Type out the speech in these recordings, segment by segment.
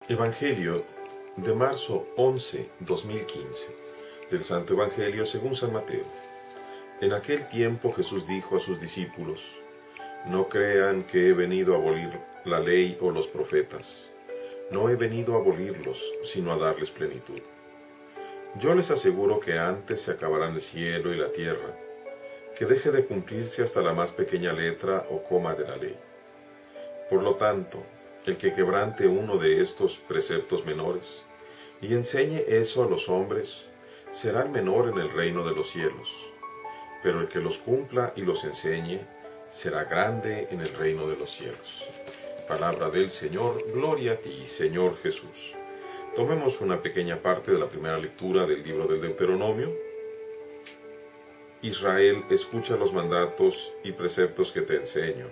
Evangelio de marzo 11, 2015, del Santo Evangelio según San Mateo. En aquel tiempo Jesús dijo a sus discípulos: No crean que he venido a abolir la ley o los profetas. No he venido a abolirlos, sino a darles plenitud. Yo les aseguro que antes se acabarán el cielo y la tierra, que deje de cumplirse hasta la más pequeña letra o coma de la ley. Por lo tanto, el que quebrante uno de estos preceptos menores y enseñe eso a los hombres, será el menor en el reino de los cielos. Pero el que los cumpla y los enseñe, será grande en el reino de los cielos. Palabra del Señor, gloria a ti, Señor Jesús. Tomemos una pequeña parte de la primera lectura del libro del Deuteronomio. Israel, escucha los mandatos y preceptos que te enseño,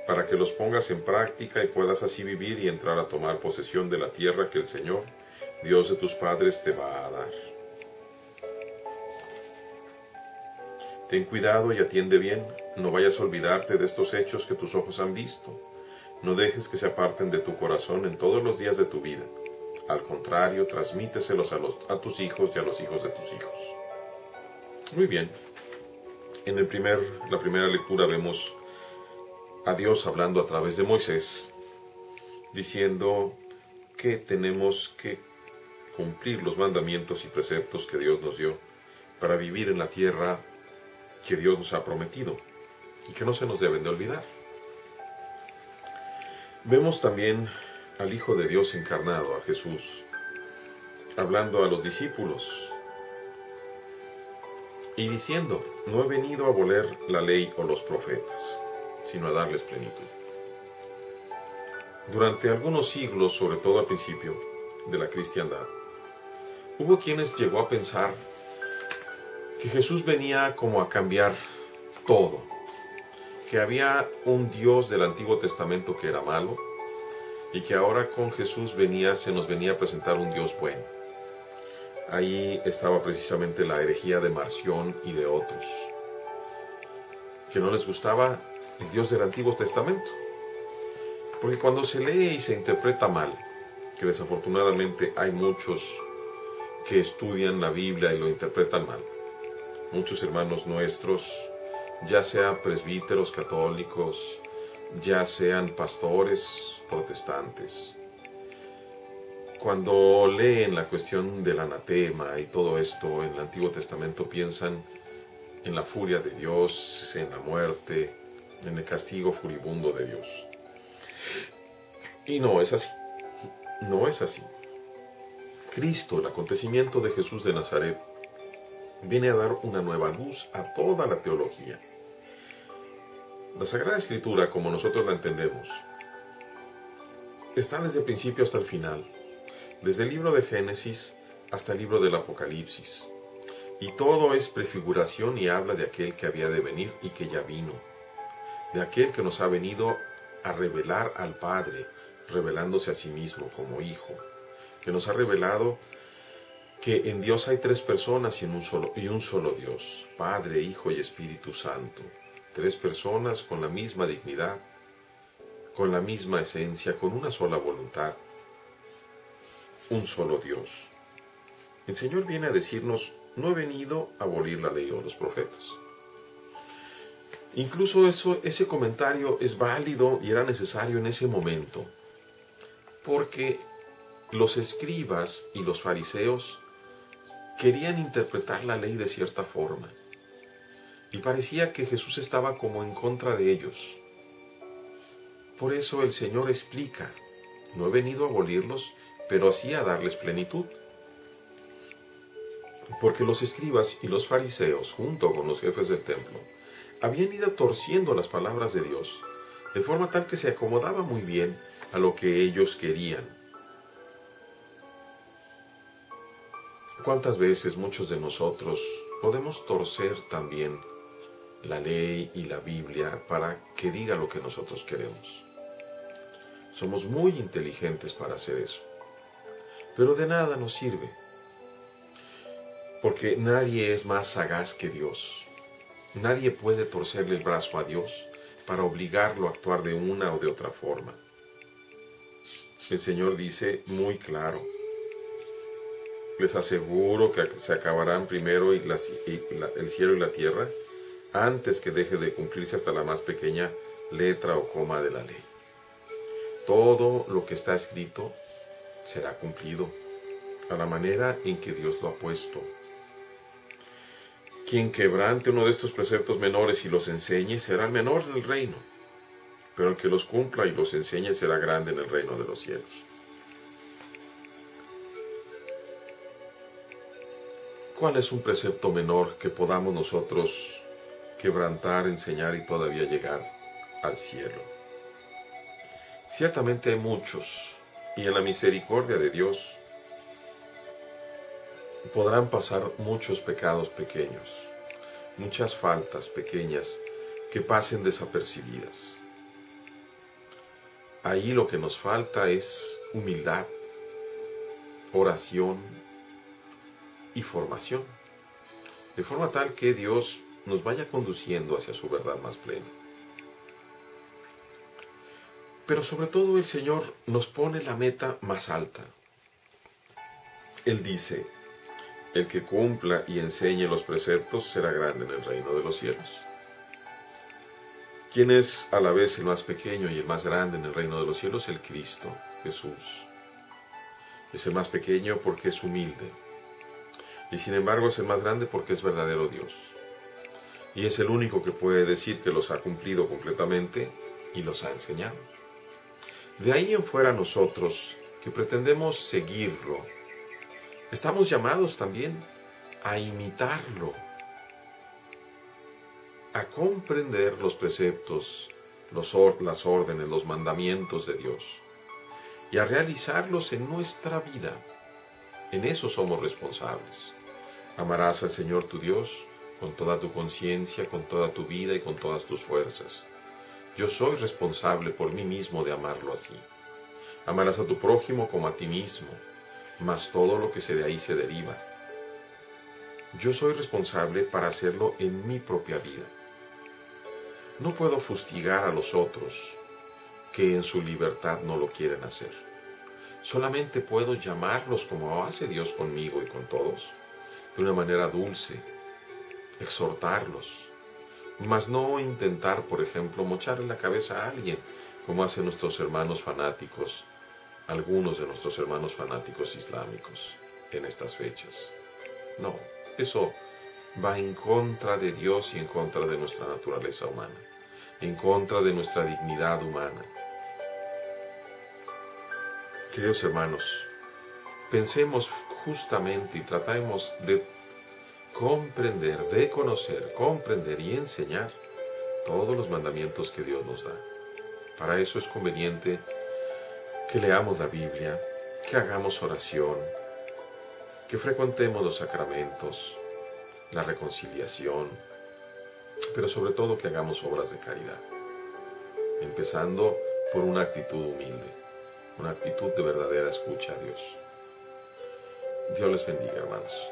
para que los pongas en práctica y puedas así vivir y entrar a tomar posesión de la tierra que el Señor, Dios de tus padres, te va a dar. Ten cuidado y atiende bien, no vayas a olvidarte de estos hechos que tus ojos han visto. No dejes que se aparten de tu corazón en todos los días de tu vida. Al contrario, transmíteselos a tus hijos y a los hijos de tus hijos. Muy bien. En la primera lectura vemos a Dios hablando a través de Moisés, diciendo que tenemos que cumplir los mandamientos y preceptos que Dios nos dio para vivir en la tierra que Dios nos ha prometido y que no se nos deben de olvidar. Vemos también al Hijo de Dios encarnado, a Jesús, hablando a los discípulos y diciendo: No he venido a abolir la ley o los profetas, sino a darles plenitud. Durante algunos siglos, sobre todo al principio de la cristiandad, hubo quienes llegó a pensar que Jesús venía como a cambiar todo, que había un Dios del Antiguo Testamento que era malo y que ahora con Jesús se nos venía a presentar un Dios bueno. Ahí estaba precisamente la herejía de Marción y de otros, que no les gustaba el Dios del Antiguo Testamento, porque cuando se lee y se interpreta mal, que desafortunadamente hay muchos que estudian la Biblia y lo interpretan mal, muchos hermanos nuestros, ya sean presbíteros católicos, ya sean pastores protestantes, cuando leen la cuestión del anatema y todo esto en el Antiguo Testamento, piensan en la furia de Dios, en la muerte, en el castigo furibundo de Dios. Y no es así. No es así. Cristo, el acontecimiento de Jesús de Nazaret, viene a dar una nueva luz a toda la teología. La Sagrada Escritura, como nosotros la entendemos, está desde el principio hasta el final, desde el libro de Génesis hasta el libro del Apocalipsis. Y todo es prefiguración y habla de aquel que había de venir y que ya vino, de aquel que nos ha venido a revelar al Padre, revelándose a sí mismo como Hijo, que nos ha revelado que en Dios hay tres personas y un solo Dios, Padre, Hijo y Espíritu Santo. Tres personas con la misma dignidad, con la misma esencia, con una sola voluntad, un solo Dios. El Señor viene a decirnos: no he venido a abolir la ley o los profetas. Incluso ese comentario es válido y era necesario en ese momento, porque los escribas y los fariseos querían interpretar la ley de cierta forma, y parecía que Jesús estaba como en contra de ellos. Por eso el Señor explica: no he venido a abolirlos, pero así a darles plenitud. Porque los escribas y los fariseos, junto con los jefes del templo, habían ido torciendo las palabras de Dios, de forma tal que se acomodaba muy bien a lo que ellos querían. ¿Cuántas veces muchos de nosotros podemos torcer también la ley y la Biblia para que diga lo que nosotros queremos? Somos muy inteligentes para hacer eso, pero de nada nos sirve, porque nadie es más sagaz que Dios. Nadie puede torcerle el brazo a Dios para obligarlo a actuar de una o de otra forma. el Señor dice muy claro: les aseguro que se acabarán primero el cielo y la tierra antes que deje de cumplirse hasta la más pequeña letra o coma de la ley. Todo lo que está escrito será cumplido a la manera en que Dios lo ha puesto. Quien quebrante uno de estos preceptos menores y los enseñe será el menor en el reino, pero el que los cumpla y los enseñe será grande en el reino de los cielos. ¿Cuál es un precepto menor que podamos nosotros quebrantar, enseñar y todavía llegar al cielo? Ciertamente hay muchos, y en la misericordia de Dios podrán pasar muchos pecados pequeños, muchas faltas pequeñas que pasen desapercibidas. Ahí lo que nos falta es humildad, oración y formación, de forma tal que Dios nos vaya conduciendo hacia su verdad más plena. Pero sobre todo el Señor nos pone la meta más alta. Él dice: el que cumpla y enseñe los preceptos será grande en el reino de los cielos. ¿Quién es a la vez el más pequeño y el más grande en el reino de los cielos? El Cristo, Jesús. Es el más pequeño porque es humilde, y sin embargo es el más grande porque es verdadero Dios. Y es el único que puede decir que los ha cumplido completamente y los ha enseñado. De ahí en fuera nosotros, que pretendemos seguirlo, estamos llamados también a imitarlo, a comprender los preceptos, las órdenes, los mandamientos de Dios y a realizarlos en nuestra vida. En eso somos responsables. Amarás al Señor tu Dios con toda tu conciencia, con toda tu vida y con todas tus fuerzas. Yo soy responsable por mí mismo de amarlo así. Amarás a tu prójimo como a ti mismo, mas todo lo que de ahí se deriva. Yo soy responsable para hacerlo en mi propia vida. No puedo fustigar a los otros que en su libertad no lo quieren hacer. Solamente puedo llamarlos como hace Dios conmigo y con todos, de una manera dulce, exhortarlos, mas no intentar, por ejemplo, mocharle la cabeza a alguien, como hacen nuestros hermanos fanáticos, algunos de nuestros hermanos fanáticos islámicos en estas fechas. No, eso va en contra de Dios y en contra de nuestra naturaleza humana, en contra de nuestra dignidad humana. Queridos hermanos, pensemos justamente y tratemos de comprender, de conocer, comprender y enseñar todos los mandamientos que Dios nos da. Para eso es conveniente que leamos la Biblia, que hagamos oración, que frecuentemos los sacramentos, la reconciliación, pero sobre todo que hagamos obras de caridad, empezando por una actitud humilde, una actitud de verdadera escucha a Dios. Dios les bendiga, hermanos.